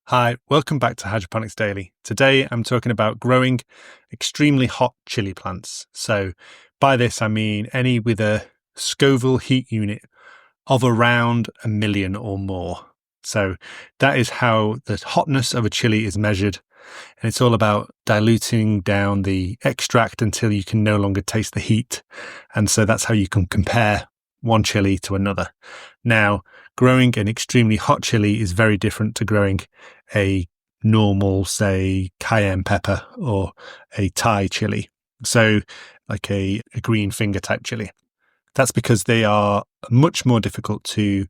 Hi, welcome back to Hydroponics Daily. Today I'm talking about growing extremely hot chili plants. So by this I mean any with a Scoville heat unit of around 1,000,000 or more. So that is how the hotness of a chili is measured. And it's all about diluting down the extract until you can no longer taste the heat. And so that's how you can compare one chili to another. Now, growing an extremely hot chili is very different to growing a normal, say, cayenne pepper or a Thai chili. So like a green finger type chili. That's because they are much more difficult to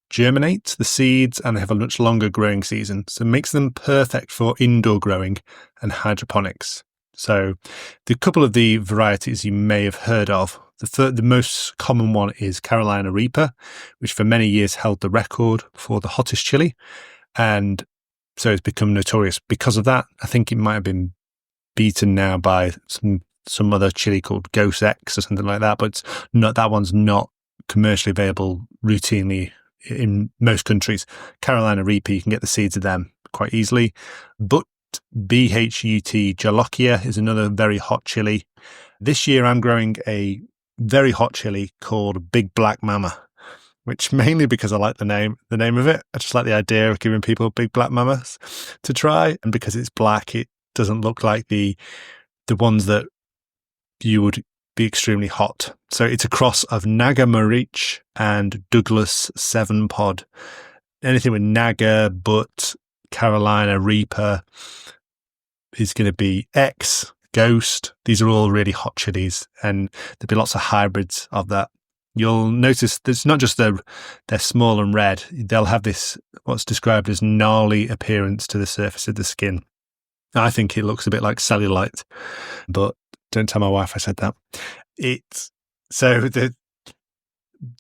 germinate the seeds and they have a much longer growing season. So it makes them perfect for indoor growing and hydroponics. So the couple of the varieties you may have heard of, the most common one is Carolina Reaper, which for many years held the record for the hottest chili. And so it's become notorious because of that. I think it might have been beaten now by some other chili called Ghost X or something like that, but that one's not commercially available routinely in most countries. Carolina Reaper, you can get the seeds of them quite easily. But BHUT Jolokia is another very hot chili. This year I'm growing a very hot chili called Big Black Mama, which mainly because I like the name of it. I just like the idea of giving people big black mamas to try. And because it's black, it doesn't look like the ones that you would be extremely hot. So it's a cross of Naga Marich and Douglas 7-pod. Anything with Naga, Butt, Carolina Reaper is going to be X, Ghost. These are all really hot chilies, and there'll be lots of hybrids of that. You'll notice it's not just they're small and red. They'll have this, what's described as gnarly appearance to the surface of the skin. I think it looks a bit like cellulite, but don't tell my wife I said that. So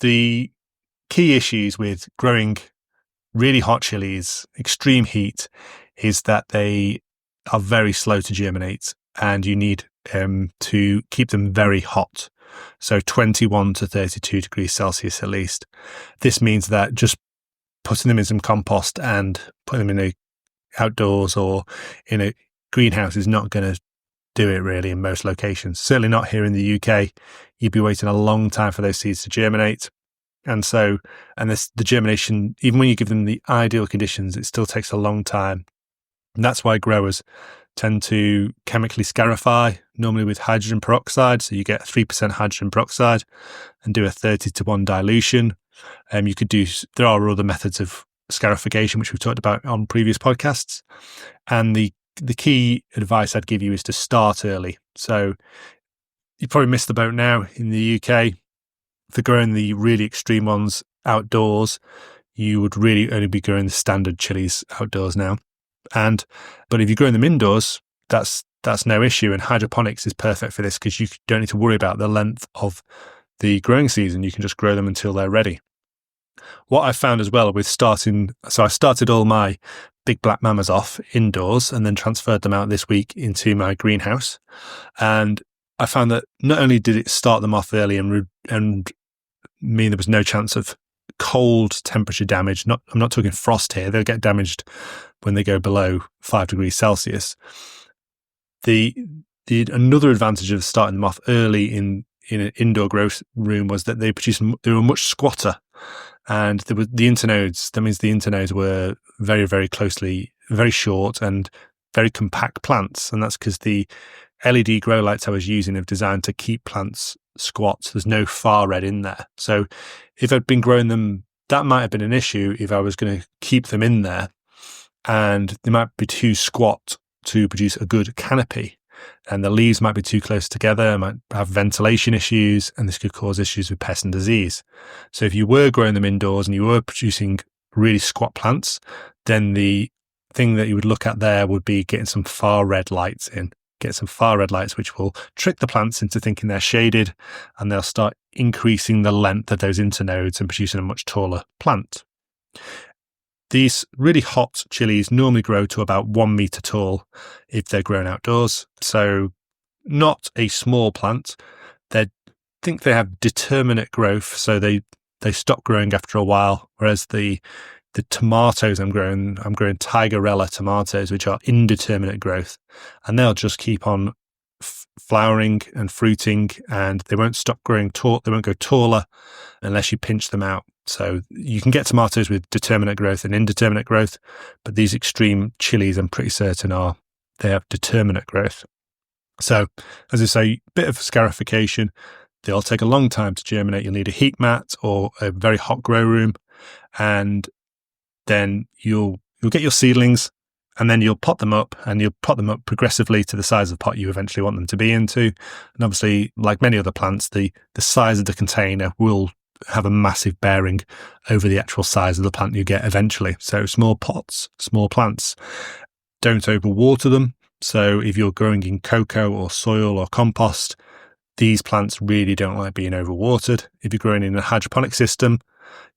the key issues with growing really hot chilies, extreme heat, is that they are very slow to germinate, and you need to keep them very hot. So 21 to 32 degrees Celsius at least. This means that just putting them in some compost and putting them in outdoors or in a greenhouse is not going to do it really in most locations. Certainly not here in the UK. You'd be waiting a long time for those seeds to germinate. And the germination, even when you give them the ideal conditions, it still takes a long time. And that's why growers tend to chemically scarify, normally with hydrogen peroxide. So you get 3% hydrogen peroxide and do a 30-to-1 dilution. There are other methods of scarification, which we've talked about on previous podcasts. And the key advice I'd give you is to start early. So you probably missed the boat now in the UK. For growing the really extreme ones outdoors, you would really only be growing the standard chilies outdoors now. But if you're growing them indoors, that's no issue. And hydroponics is perfect for this because you don't need to worry about the length of the growing season. You can just grow them until they're ready. What I found as well with I started all my Big Black Mamas off indoors and then transferred them out this week into my greenhouse. And I found that not only did it start them off early and mean there was no chance of cold temperature damage. I'm not talking frost here. They'll get damaged when they go below 5 degrees Celsius. Another advantage of starting them off early in an indoor growth room was that they were much squatter, and there were the internodes. That means the internodes were very, very very short and very compact plants, and that's because the LED grow lights I was using are designed to keep plants squat. There's no far red in there. So if I'd been growing them, that might have been an issue if I was going to keep them in there, and they might be too squat to produce a good canopy, and the leaves might be too close together, might have ventilation issues, and this could cause issues with pest and disease. So if you were growing them indoors and you were producing really squat plants, then the thing that you would look at there would be getting some far red lights in. Get some far red lights, which will trick the plants into thinking they're shaded, and they'll start increasing the length of those internodes and producing a much taller plant. These really hot chilies normally grow to about 1 meter tall if they're grown outdoors. So not a small plant. They think they have determinate growth, so they stop growing after a while, whereas the the tomatoes I'm growing Tigerella tomatoes, which are indeterminate growth, and they'll just keep on flowering and fruiting, and they won't stop growing tall. They won't go taller unless you pinch them out. So you can get tomatoes with determinate growth and indeterminate growth, but these extreme chilies, I'm pretty certain, they have determinate growth. So, as I say, bit of scarification. They'll take a long time to germinate. You'll need a heat mat or a very hot grow room, and then you'll get your seedlings, and then you'll pot them up, and you'll pot them up progressively to the size of the pot you eventually want them to be into. And obviously, like many other plants, the size of the container will have a massive bearing over the actual size of the plant you get eventually. So small pots, small plants, don't overwater them. So if you're growing in cocoa or soil or compost, these plants really don't like being overwatered. If you're growing in a hydroponic system,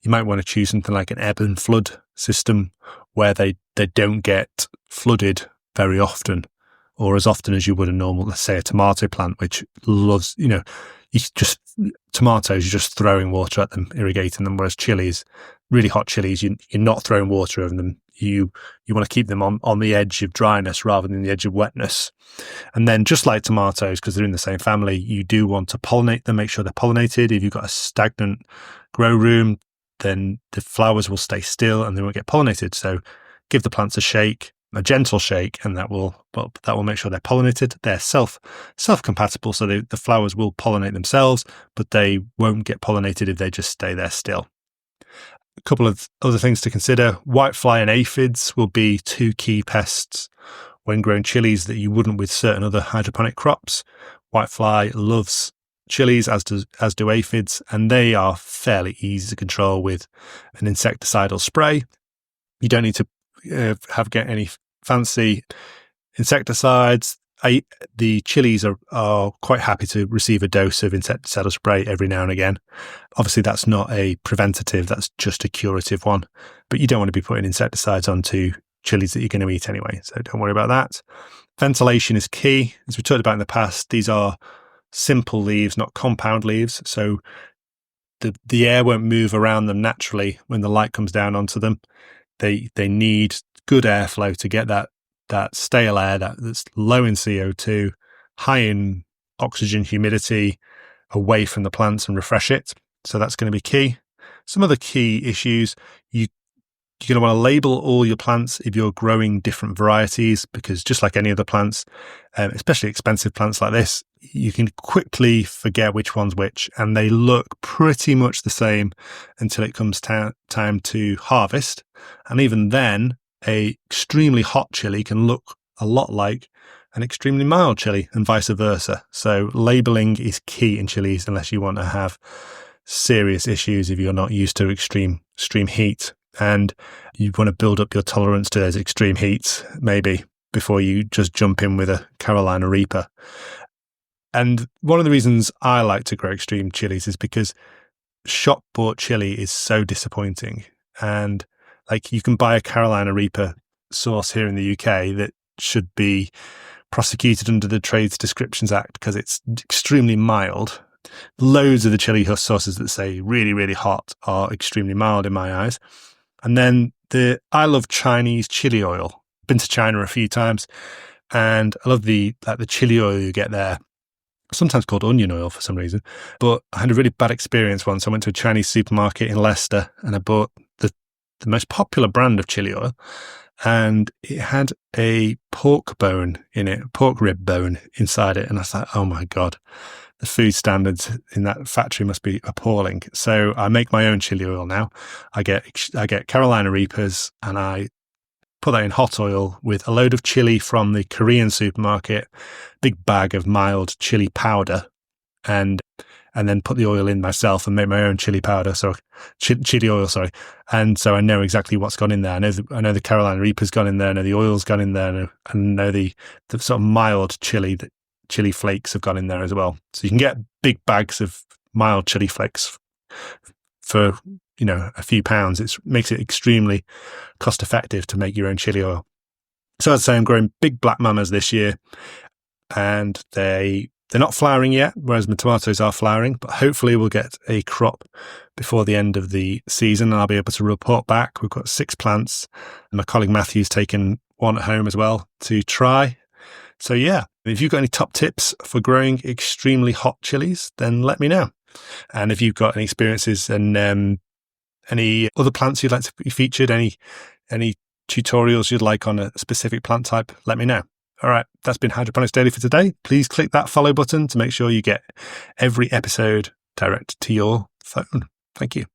you might want to choose something like an ebb and flood system where they don't get flooded very often, or as often as you would a normal, let's say a tomato plant, which loves, tomatoes, you're just throwing water at them, irrigating them, whereas chilies, really hot chilies, you're not throwing water over them. You want to keep them on the edge of dryness rather than the edge of wetness. And then just like tomatoes, because they're in the same family, you do want to pollinate them, make sure they're pollinated. If you've got a stagnant grow room, then the flowers will stay still and they won't get pollinated. So give the plants a gentle shake, and that will make sure they're pollinated. They're self-compatible, so the flowers will pollinate themselves, but they won't get pollinated if they just stay there still. A couple of other things to consider. Whitefly and aphids will be two key pests when growing chilies that you wouldn't with certain other hydroponic crops. Whitefly loves chilies, as do aphids, and they are fairly easy to control with an insecticidal spray. You don't need to get any fancy insecticides. The chilies are quite happy to receive a dose of insecticidal spray every now and again. Obviously, that's not a preventative, that's just a curative one. But you don't want to be putting insecticides onto chilies that you're going to eat anyway, so don't worry about that. Ventilation is key. As we talked about in the past, these are simple leaves, not compound leaves, so the air won't move around them naturally when the light comes down onto them. They need good airflow to get that stale air that's low in CO2, high in oxygen, humidity, away from the plants and refresh it. So that's going to be key. Some other key issues, you're going to want to label all your plants if you're growing different varieties, because just like any other plants, especially expensive plants like this, you can quickly forget which one's which, and they look pretty much the same until it comes time to harvest. And even then, a extremely hot chili can look a lot like an extremely mild chili and vice versa. So labeling is key in chilies unless you want to have serious issues if you're not used to extreme heat, and you want to build up your tolerance to those extreme heats maybe before you just jump in with a Carolina Reaper. And one of the reasons I like to grow extreme chilies is because shop bought chili is so disappointing. And like, you can buy a Carolina Reaper sauce here in the UK that should be prosecuted under the Trade Descriptions Act because it's extremely mild. Loads of the chili sauces that say really, really hot are extremely mild in my eyes. And then I love Chinese chili oil. Been to China a few times, and I love the chili oil you get there. Sometimes called onion oil for some reason. But I had a really bad experience once. I went to a Chinese supermarket in Leicester and I bought the most popular brand of chili oil, and it had a pork bone in it, a pork rib bone inside it. And I was like, oh my God, the food standards in that factory must be appalling. So I make my own chili oil now. I get Carolina Reapers and I put that in hot oil with a load of chili from the Korean supermarket, big bag of mild chili powder, and then put the oil in myself and make my own chili powder, chili oil. And so I know exactly what's gone in there. I know the Carolina Reaper's gone in there. I know the oil's gone in there, and I know the sort of mild chili flakes have gone in there as well. So you can get big bags of mild chili flakes for a few pounds. It makes it extremely cost effective to make your own chili oil. So I'd say I'm growing big black mamas this year, and they They're not flowering yet, whereas my tomatoes are flowering, but hopefully we'll get a crop before the end of the season. I'll be able to report back. We've got 6 plants, and my colleague Matthew's taken one at home as well to try. So yeah, if you've got any top tips for growing extremely hot chilies, then let me know. And if you've got any experiences and any other plants you'd like to be featured, any tutorials you'd like on a specific plant type, let me know. All right, that's been Hydroponics Daily for today. Please click that follow button to make sure you get every episode direct to your phone. Thank you.